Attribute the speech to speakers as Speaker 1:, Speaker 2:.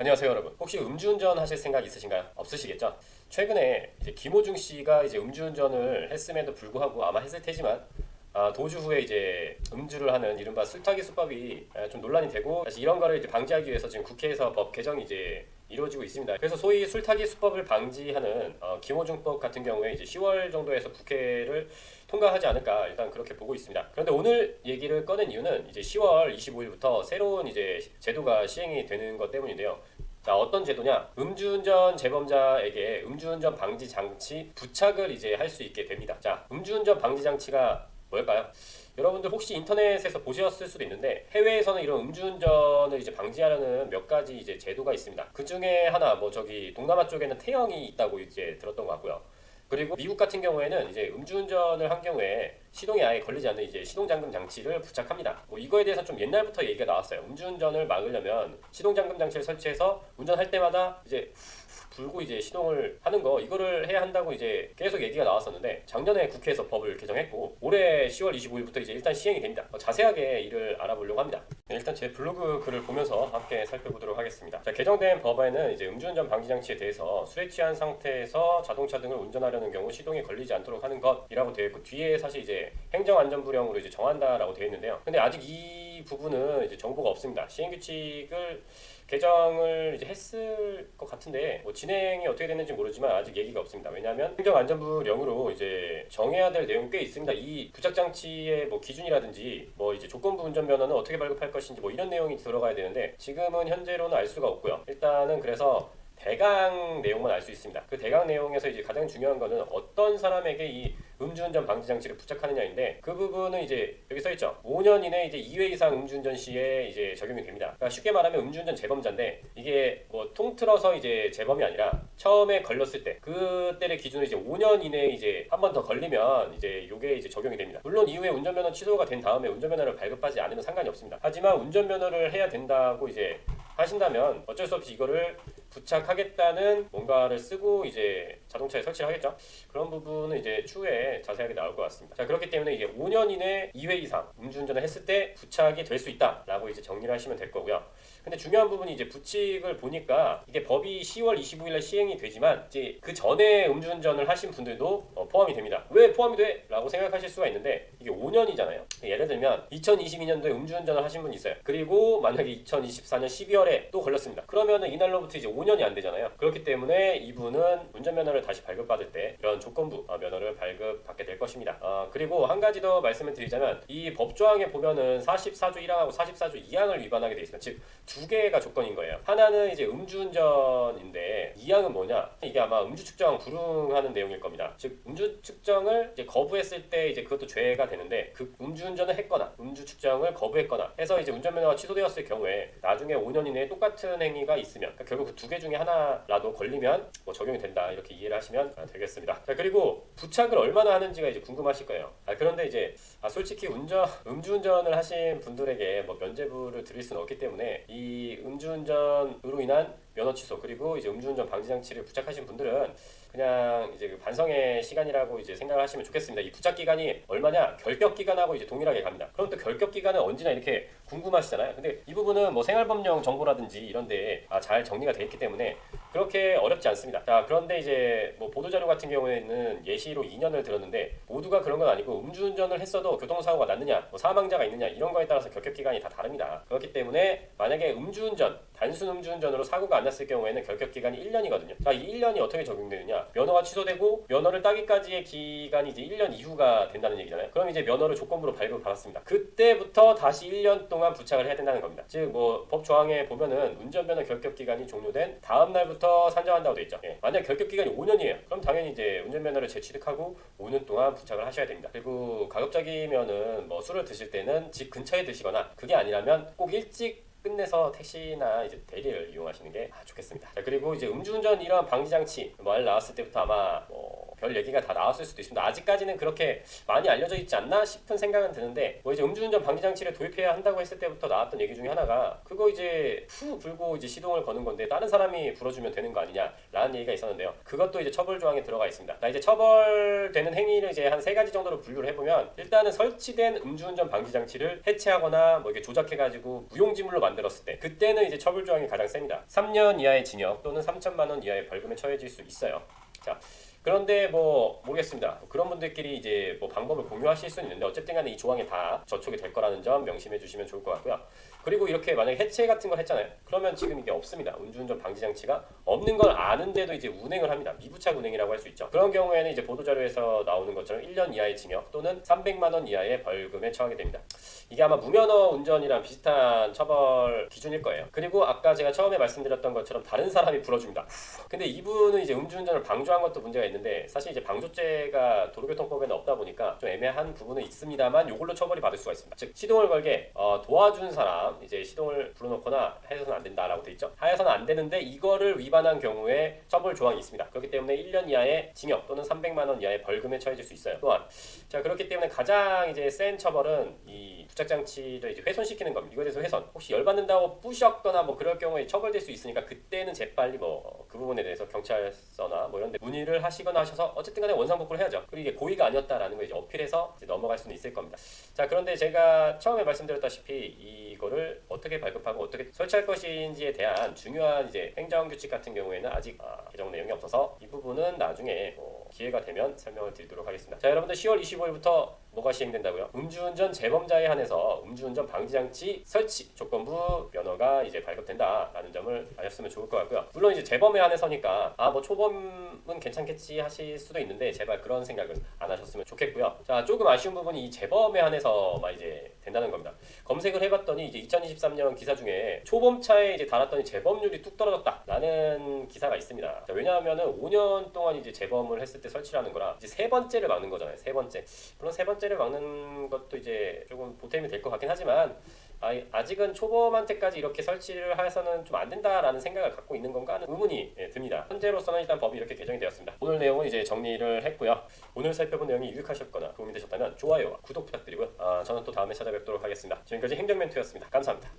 Speaker 1: 안녕하세요 여러분. 혹시 음주운전 하실 생각 있으신가요? 없으시겠죠? 최근에 이제 김호중 씨가 이제 음주운전을 했음에도 불구하고 아마 했을 테지만 도주 후에 이제 음주를 하는 이른바 술타기 수법이 좀 논란이 되고, 사실 이런 거를 이제 방지하기 위해서 지금 국회에서 법 개정이 이제 이루어지고 있습니다. 그래서 소위 술타기 수법을 방지하는 김호중법 같은 경우에 이제 10월 정도에서 국회를 통과하지 않을까 일단 그렇게 보고 있습니다. 그런데 오늘 얘기를 꺼낸 이유는 이제 10월 25일부터 새로운 이제 제도가 시행이 되는 것 때문인데요. 자, 어떤 제도냐? 음주운전 재범자에게 음주운전 방지 장치 부착을 이제 할 수 있게 됩니다. 자, 음주운전 방지 장치가 뭘까요? 여러분들 혹시 인터넷에서 보셨을 수도 있는데, 해외에서는 이런 음주운전을 이제 방지하려는 몇 가지 이제 제도가 있습니다. 그 중에 하나 뭐 저기 동남아 쪽에는 태형이 있다고 이제 들었던 것 같고요. 그리고 미국 같은 경우에는 이제 음주운전을 한 경우에 시동이 아예 걸리지 않는 이제 시동잠금 장치를 부착합니다. 뭐 이거에 대해서 좀 옛날부터 얘기가 나왔어요. 음주운전을 막으려면 시동잠금 장치를 설치해서 운전할 때마다 이제 불고 이제 시동을 하는 거, 이거를 해야 한다고 이제 계속 얘기가 나왔었는데, 작년에 국회에서 법을 개정했고 올해 10월 25일부터 이제 일단 시행이 됩니다. 자세하게 이를 알아보려고 합니다. 네, 일단 제 블로그 글을 보면서 함께 살펴보도록 하겠습니다. 자, 개정된 법안에는 이제 음주운전 방지 장치에 대해서 술에 취한 상태에서 자동차 등을 운전하려는 경우 시동이 걸리지 않도록 하는 것이라고 되어 있고, 뒤에 사실 이제 행정안전부령으로 이제 정한다라고 되어 있는데요. 근데 아직 이 부분은 이제 정보가 없습니다. 시행규칙을 개정을 이제 했을 것 같은데 뭐 진행이 어떻게 됐는지 모르지만 아직 얘기가 없습니다. 왜냐하면 행정안전부령으로 이제 정해야 될 내용이 꽤 있습니다. 이 부착 장치의 뭐 기준이라든지 뭐 이제 조건부 운전면허는 어떻게 발급할 것인지 뭐 이런 내용이 들어가야 되는데, 지금은 현재로는 알 수가 없고요. 일단은 그래서 대강 내용만 알 수 있습니다. 그 대강 내용에서 이제 가장 중요한 거는 어떤 사람에게 이 음주운전 방지 장치를 부착하느냐인데, 그 부분은 이제 여기 써 있죠. 5년 이내 이제 2회 이상 음주운전 시에 이제 적용이 됩니다. 그러니까 쉽게 말하면 음주운전 재범자인데, 이게 뭐 통틀어서 이제 재범이 아니라 처음에 걸렸을 때 그때를 기준으로 이제 5년 이내에 이제 한 번 더 걸리면 이제 요게 이제 적용이 됩니다. 물론 이후에 운전면허 취소가 된 다음에 운전면허를 발급하지 않으면 상관이 없습니다. 하지만 운전면허를 해야 된다고 이제 하신다면 어쩔 수 없이 이거를 부착하겠다는 뭔가를 쓰고 이제 자동차에 설치를 하겠죠. 그런 부분은 이제 추후에 자세하게 나올 것 같습니다. 자, 그렇기 때문에 이제 5년 이내 2회 이상 음주운전을 했을 때 부착이 될 수 있다라고 이제 정리를 하시면 될 거고요. 근데 중요한 부분이 이제 부칙을 보니까 이게 법이 10월 25일에 시행이 되지만 이제 그 전에 음주운전을 하신 분들도 포함이 됩니다. 왜 포함이 돼? 라고 생각하실 수가 있는데, 이게 5년이잖아요. 예를 들면 2022년도에 음주운전을 하신 분이 있어요. 그리고 만약에 2024년 12월에 또 걸렸습니다. 그러면은 이날로부터 이제 5년이 안 되잖아요. 그렇기 때문에 이분은 운전면허를 다시 발급받을 때 이런 조건부 면허를 발급받게 될 것입니다. 그리고 한 가지 더 말씀을 드리자면, 이 법조항에 보면은 44조 1항하고 44조 2항을 위반하게 돼 있습니다. 즉 두 개가 조건인 거예요. 하나는 이제 음주운전인데, 2항은 뭐냐? 이게 아마 음주 측정 불응하는 내용일 겁니다. 즉 음주 측정을 이제 거부했을 때 이제 그것도 죄가 되는데, 그 음주운전을 했거나 음주 측정을 거부했거나 해서 이제 운전면허가 취소되었을 경우에 나중에 5년 이내에 똑같은 행위가 있으면, 그러니까 결국 그 두 개 중에 하나라도 걸리면 뭐 적용이 된다, 이렇게 이해를 하시면 되겠습니다. 자, 그리고 부착을 얼마나 하는지가 이제 궁금하실 거예요. 그런데 이제 솔직히 음주운전을 하신 분들에게 뭐 면죄부를 드릴 수는 없기 때문에, 이 음주운전으로 인한 면허 취소 그리고 이제 음주운전 방지 장치를 부착하신 분들은 그냥 이제 그 반성의 시간이라고 이제 생각을 하시면 좋겠습니다. 이 부착 기간이 얼마냐? 결격 기간하고 이제 동일하게 갑니다. 그럼 또 결격 기간은 언제냐 이렇게 궁금하시잖아요. 근데 이 부분은 뭐 생활법령 정보라든지 이런데 잘 정리가 되어 있기 때문에 그렇게 어렵지 않습니다. 자, 그런데 이제 뭐 보도자료 같은 경우에는 예시로 2년을 들었는데, 모두가 그런 건 아니고 음주운전을 했어도 교통사고가 났느냐, 뭐 사망자가 있느냐, 이런 거에 따라서 결격 기간이 다 다릅니다. 그렇기 때문에 만약에 단순 음주운전으로 사고가 안 났을 경우에는 결격 기간이 1년이거든요. 자, 이 1년이 어떻게 적용되느냐? 면허가 취소되고 면허를 따기까지의 기간이 이제 1년 이후가 된다는 얘기잖아요. 그럼 이제 면허를 조건부로 발급받았습니다. 그때부터 다시 1년 동안 부착을 해야 된다는 겁니다. 즉 뭐 법 조항에 보면은 운전면허 결격 기간이 종료된 다음 날부터 산정한다고 되어 있죠. 만약 결격 기간이 5년이에요. 그럼 당연히 이제 운전면허를 재취득하고 5년 동안 부착을 하셔야 됩니다. 그리고 가급적이면은 뭐 술을 드실 때는 집 근처에 드시거나, 그게 아니라면 꼭 일찍 끝내서 택시나 이제 대리를 이용하시는 게 좋겠습니다. 자, 그리고 이제 음주운전 이런 방지 장치 말 나왔을 때부터 아마 뭐 별 얘기가 다 나왔을 수도 있습니다. 아직까지는 그렇게 많이 알려져 있지 않나 싶은 생각은 드는데 뭐 이제 음주운전 방지 장치를 도입해야 한다고 했을 때부터 나왔던 얘기 중에 하나가 그거 이제 후 불고 이제 시동을 거는 건데 다른 사람이 불어주면 되는 거 아니냐라는 얘기가 있었는데요. 그것도 이제 처벌 조항에 들어가 있습니다. 자, 이제 처벌되는 행위를 이제 한 세 가지 정도로 분류를 해보면 일단은 설치된 음주운전 방지 장치를 해체하거나 뭐 이렇게 조작해가지고 무용지물로 만들었을 때 그때는 이제 처벌 조항이 가장 셉니다. 3년 이하의 징역 또는 3천만 원 이하의 벌금에 처해질 수 있어요. 자, 그런데 뭐 모르겠습니다. 그런 분들끼리 이제 뭐 방법을 공유하실 수는 있는데 어쨌든 간에 이 조항에 다 저촉이 될 거라는 점 명심해 주시면 좋을 것 같고요. 그리고 이렇게 만약에 해체 같은 걸 했잖아요. 그러면 지금 이게 없습니다. 음주운전 방지 장치가 없는 걸 아는데도 이제 운행을 합니다. 미부착 운행이라고 할 수 있죠. 그런 경우에는 이제 보도자료에서 나오는 것처럼 1년 이하의 징역 또는 300만 원 이하의 벌금에 처하게 됩니다. 이게 아마 무면허 운전이랑 비슷한 처벌 기준일 거예요. 그리고 아까 제가 처음에 말씀드렸던 것처럼 다른 사람이 불어줍니다. 근데 이분은 이제 음주운전을 방조한 것도 문제가 있는데 사실 이제 방조죄가 도로교통법에는 없다 보니까 좀 애매한 부분은 있습니다만 이걸로 처벌이 받을 수가 있습니다. 즉 시동을 걸게 도와준 사람 이제 시동을 불어놓거나 해서는 안 된다라고 돼 있죠. 하여서는 안 되는데 이거를 위반한 경우에 처벌 조항이 있습니다. 그렇기 때문에 1년 이하의 징역 또는 300만 원 이하의 벌금에 처해질 수 있어요. 또한 자 그렇기 때문에 가장 이제 센 처벌은 이 부착장치를 이제 훼손시키는 겁니다. 이거에 대해서 훼손. 혹시 열받는다고 부셨거나 뭐 그럴 경우에 처벌될 수 있으니까 그때는 재빨리 뭐 그 부분에 대해서 경찰서나 뭐 이런 데 문의를 하시거나 하셔서 어쨌든 간에 원상복구를 해야죠. 그리고 이게 고의가 아니었다라는 걸 이제 어필해서 이제 넘어갈 수는 있을 겁니다. 자 그런데 제가 처음에 말씀드렸다시피 이거를 어떻게 발급하고 어떻게 설치할 것인지에 대한 중요한 이제 행정규칙 같은 경우에는 아직 개정 내용이 없어서 이 부분은 나중에 기회가 되면 설명을 드리도록 하겠습니다. 자 여러분들 10월 25일부터 뭐가 시행된다고요? 음주운전 재범자에 한해서 음주운전 방지장치 설치 조건부 면허가 이제 발급된다라는 점을 아셨으면 좋을 것 같고요. 물론 이제 재범에 한해서니까 뭐 초범은 괜찮겠지 하실 수도 있는데 제발 그런 생각은 안 하셨으면 좋겠고요. 자 조금 아쉬운 부분이 이 재범에 한해서만 이제 된다는 겁니다. 검색을 해봤더니 이제 2023년 기사 중에 초범차에 이제 달았더니 재범률이 뚝 떨어졌다라는 기사가 있습니다. 자, 왜냐하면은 5년 동안 이제 재범을 했을 때 설치를 하는 거라 이제 세 번째를 막는 거잖아요. 세 번째. 물론 세 번째를 막는 것도 이제 조금 보탬이 될 것 같긴 하지만 아직은 초범한테까지 이렇게 설치를 해서는 좀 안 된다라는 생각을 갖고 있는 건가 하는 의문이 듭니다. 현재로서는 일단 법이 이렇게 개정이 되었습니다. 오늘 내용은 이제 정리를 했고요. 오늘 살펴본 내용이 유익하셨거나 도움이 되셨다면 좋아요와 구독 부탁드리고요. 저는 또 다음에 찾아뵙도록 하겠습니다. 지금까지 행정멘토였습니다. 감사합니다.